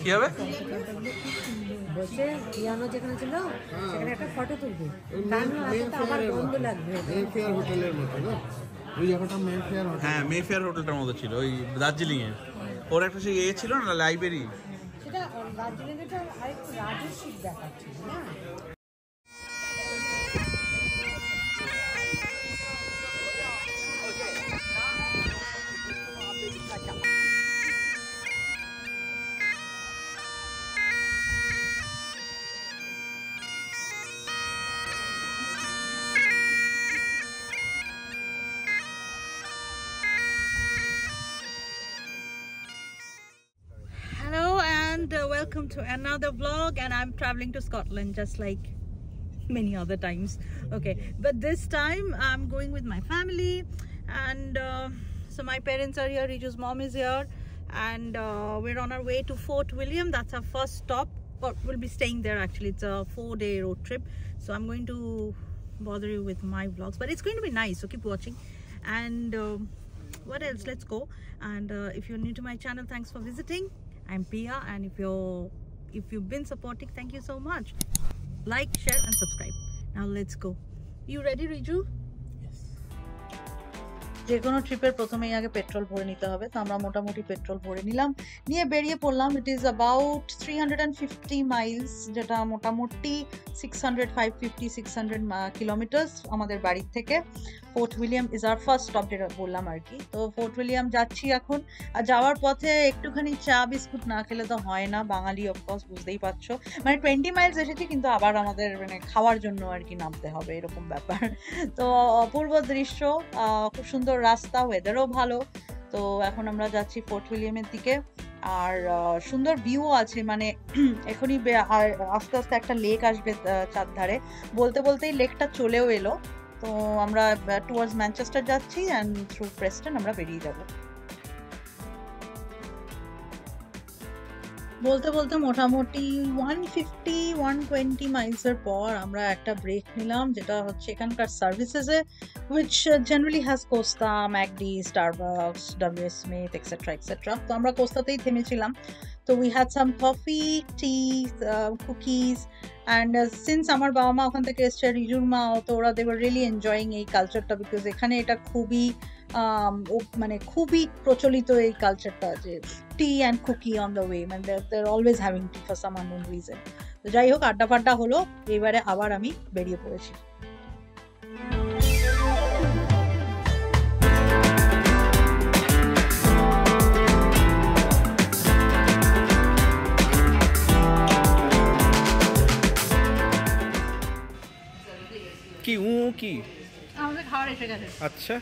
কি হবে? বসে পিয়ানো যেখানে ছিল সেখানে একটা ফটো তুলবে, আবার গন্ধ লাগবে। মেফেয়ার হোটেলের মতো না ওই জায়গাটা? মেফেয়ার হোটেল, হ্যাঁ মেফেয়ার হোটেলটার মতো ছিল ওই দার্জিলিং এ। ওর একটা সেই ইয়ে ছিল না, লাইব্রেরি। সেটা দার্জিলিং এর আরেকটু রাজস্বিক দেখাচ্ছিল না। Welcome to another vlog, and I'm traveling to Scotland just like many other times. Okay, but this time I'm going with my family, and so my parents are here, Riju's mom is here, and we're on our way to Fort William. That's our first stop, or we'll be staying there actually. It's a 4-day road trip, so I'm going to bother you with my vlogs, but it's going to be nice, so keep watching. And what else? Let's go. And if you're new to my channel, thanks for visiting. I'm Pia, and if you've been supporting, thank you so much. Like, share and subscribe. Now let's go. You ready, Riju? Yes. যে কোনো ট্রিপের প্রথমেই আগে petrol ভরে নিতে হবে, তো আমরা মোটামুটি পেট্রোল ভরে নিলাম, নিয়ে বেরিয়ে পড়লাম। ইট ইজ অ্যাবাউট 350 মাইলস, যেটা মোটামুটি 600 কিলোমিটার্স আমাদের বাড়ির থেকে। Fort William is our first stop, যেটা বললাম আর কি। তো ফোর্ট উইলিয়াম যাচ্ছি এখন, আর যাওয়ার পথে একটুখানি চা বিস্কুট না খেলে তো হয় না, বাঙালি অফকোর্স, বুঝতেই পারছো। মানে 20 মাইলস এসেছি, কিন্তু আবার আমাদের মানে খাওয়ার জন্য আর কি নামতে হবে, এরকম ব্যাপার। তো অপূর্ব দৃশ্য, খুব সুন্দর রাস্তা, ওয়েদারও ভালো। তো এখন আমরা যাচ্ছি ফোর্ট উইলিয়ামের দিকে, আর সুন্দর ভিউ আছে। মানে এখনই আস্তে আস্তে একটা লেক আসবে চারধারে, বলতে বলতেই লেকটা চলেও এলো। তো আমরা টুয়ার্ডস ম্যানচেস্টার যাচ্ছি, অ্যান্ড থ্রু প্রেস্টন আমরা বেরিয়ে যাব। বলতে বলতে মোটামুটি 150-120 মাইলসের পর আমরা একটা ব্রেক নিলাম, যেটা হচ্ছে এখানকার সার্ভিসেসে, which generally has Costa, McD, Starbucks, W. Smith, etc. etc. তো আমরা কোস্টাতেই থেমেছিলাম। তো we had some coffee, tea, cookies, and since আমার বাবা মা ওখান থেকে এসছে, রিজুর মা, তো ওরা they were really enjoying এই কালচারটা, বিকজ এখানে এটা খুবই মানে খুবই প্রচলিত এই কালচারটা, যে tea and cookie on the way, মানে they're always having tea for some unknown reason. তো যাই হোক, আড্ডা ফাড্ডা হলো, এবারে আবার আমি বেরিয়ে পড়েছি। কি কি আমাদের খাবার এসে গেছে। আচ্ছা,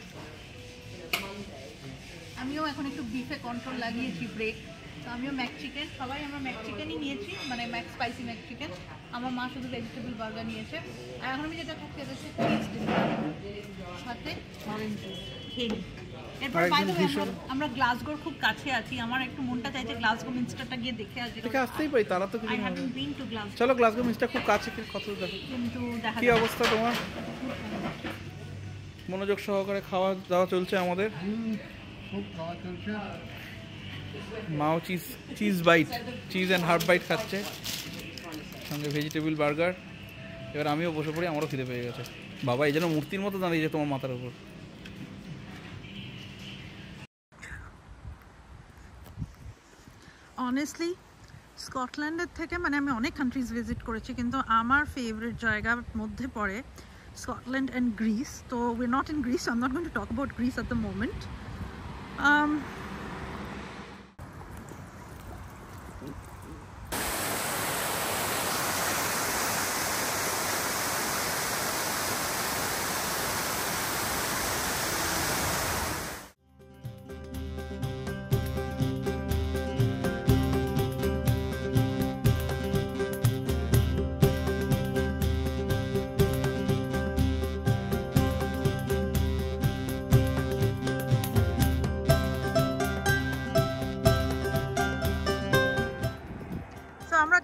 আমিও এখন একটু বিফে কন্ট্রোল লাগিয়েছি, ব্রেক। তো আমিও ম্যাক চিকেন, সবাই আমরা ম্যাক চিকেনই নিয়েছি, মানে ম্যাক স্পাইসি ম্যাক চিকেন। আমার মা শুধু ভেজিটেবল বার্গার নিয়েছে। আর এখন আমি যেটা খাচ্ছি, এটা হচ্ছে চিজ সাথে অরেঞ্জ জুস। খেয়ে নিই। এরপর বাইরে আমরা গ্লাসগোর খুব কাছে আছি, আমার একটু মনটা চাইছে গ্লাসগো মিনস্টারটা গিয়ে দেখে আসি। দেখে আসতেই পারি, তারা তো কিছু I haven't been to Glasgow. চলো, গ্লাসগো মিনস্টার খুব কাছে, কত দেখো। কিন্তু দেখা কি অবস্থা তোমার? মনোযোগ সহকারে খাওয়া দাওয়া চলছে আমাদের। খুব খাওয়া চলছে। মাও cheese bite, cheese and herb bite খাচ্ছে, সঙ্গে ভেজিটেবল বার্গার। এবার আমিও বসে পড়ি, আমারও খিদে পেয়ে গেছে। বাবা, এই যেন মূর্তির মতো দাঁড়িয়েছে তোমার মাথার উপর। অনেস্টলি স্কটল্যান্ডের থেকে, মানে আমি অনেক কান্ট্রিজ ভিজিট করেছি, কিন্তু আমার ফেভারিট জায়গার মধ্যে পড়ে Scotland and Greece. So we're not in Greece, so I'm not going to talk about Greece at the moment.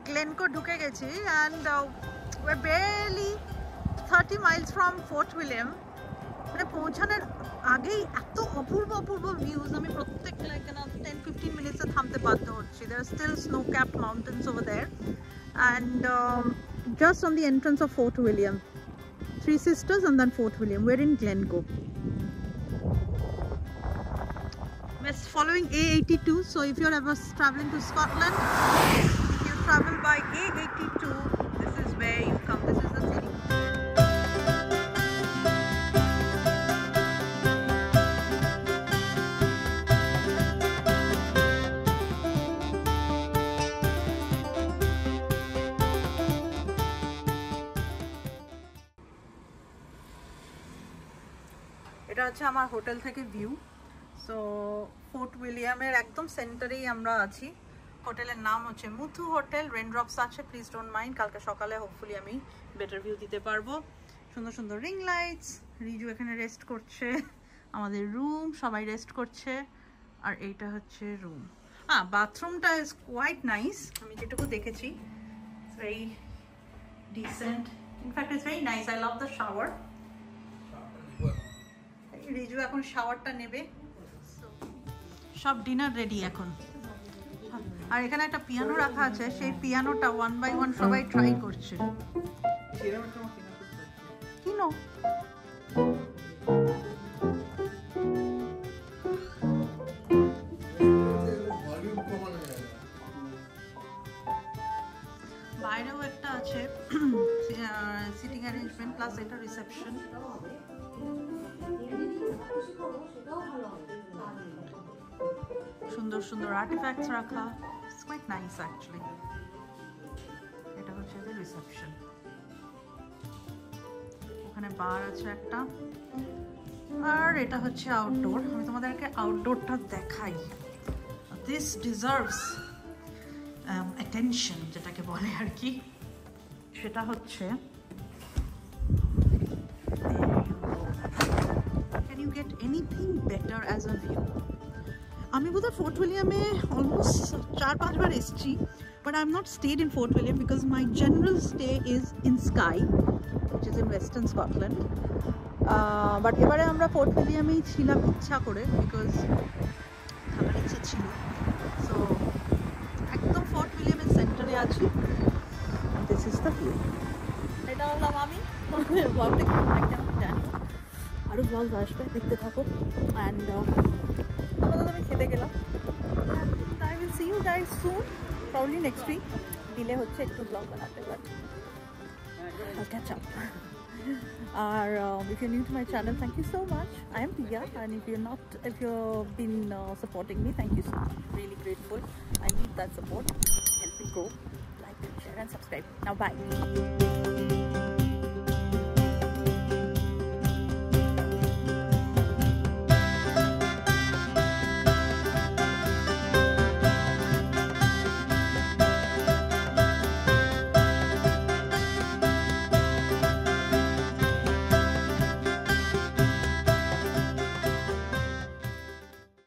Glencoe ঢুকে গেছি, and we're barely 30 miles from Fort William. মানে পৌঁছানোর আগেই এত অপূর্ব অপূর্ব ভিউজ, আমি প্রত্যেক like 10-15 are still snow-capped mountains over there. And just on the entrance of Fort William. Three Sisters and then Fort William. We're in Glencoe. We're following A82, so if you're ever traveling to Scotland, if you travel by A82, this is where you come. This is the city. এটা হচ্ছে আমার hotel থেকে view. So fort উইলিয়ামের একদম সেন্টারেই আমরা আছি। হোটেলের নাম হচ্ছে মুথু হোটেল। রেনড্রপস আছে, প্লিজ ডোন্ট মাইন্ড। কালকে সকালে হোপফুলি আমি বেটার ভিউ দিতে পারবো। সুন্দর সুন্দর রিং লাইটস, রিজু এখানে রেস্ট করছে, আমাদের রুম সবাই রেস্ট করছে। আর এইটা হচ্ছে রুম। বাথরুমটা ইজ কোয়াইট নাইস, আমি যেটুকু দেখেছি it's very dissent, in fact it's very nice. I love the shower. Riju এখন শাওয়ারটা নেবে। সব ডিনার রেডি এখন। আর এখানে একটা পিয়ানো রাখা আছে, সেই পিয়ানোটা 1 by 1 সবাই ট্রাই করছে। কিনো বাইরেও একটা আছে সিটিং অ্যারেঞ্জমেন্ট, প্লাস এটা রিসেপশন। সুন্দর সুন্দর আর্টিফ্যাক্টস রাখা, ইটস কোয়াইট নাইস অ্যাকচুয়ালি। এটা হচ্ছে যে রিসেপশন, ওখানে বার আছে একটা। আর এটা হচ্ছে আউটডোর। আমি তোমাদেরকে আউটডোরটা দেখাই। দিস ডিজার্ভস অ্যাটেনশন, যেটাকে বলে আর কি। সেটা হচ্ছে can you get anything better as a view? আমি বোধহয় ফোর্ট উইলিয়ামে অলমোস্ট 4-5 বার এসেছি, but I'm not stayed in Fort William because my general stay is in Skye, which is in Western Scotland. But এবারে আমরা ফোর্ট উইলিয়ামেই ছিলাম ইচ্ছা করে, because থাকার ইচ্ছা ছিল। সো একদম ফোর্ট উইলিয়ামের সেন্টারে আছি। This is the view. এটা হলাম আমি। ব্লগটা কেমন জানি, আরও ব্লগ আসবে, দেখতে থাকো। অ্যান্ড আমি খেতে গেলাম। I will see you guys soon, probably next week. Delay হচ্ছে একটু ব্লগ বানাতে, but I'll catch up. If you're new to my channel, thank you so much. I am Pia, and if you've been supporting me, thank you so much. Really grateful. I need that support. Help me grow. Like, share, and subscribe. Now, bye.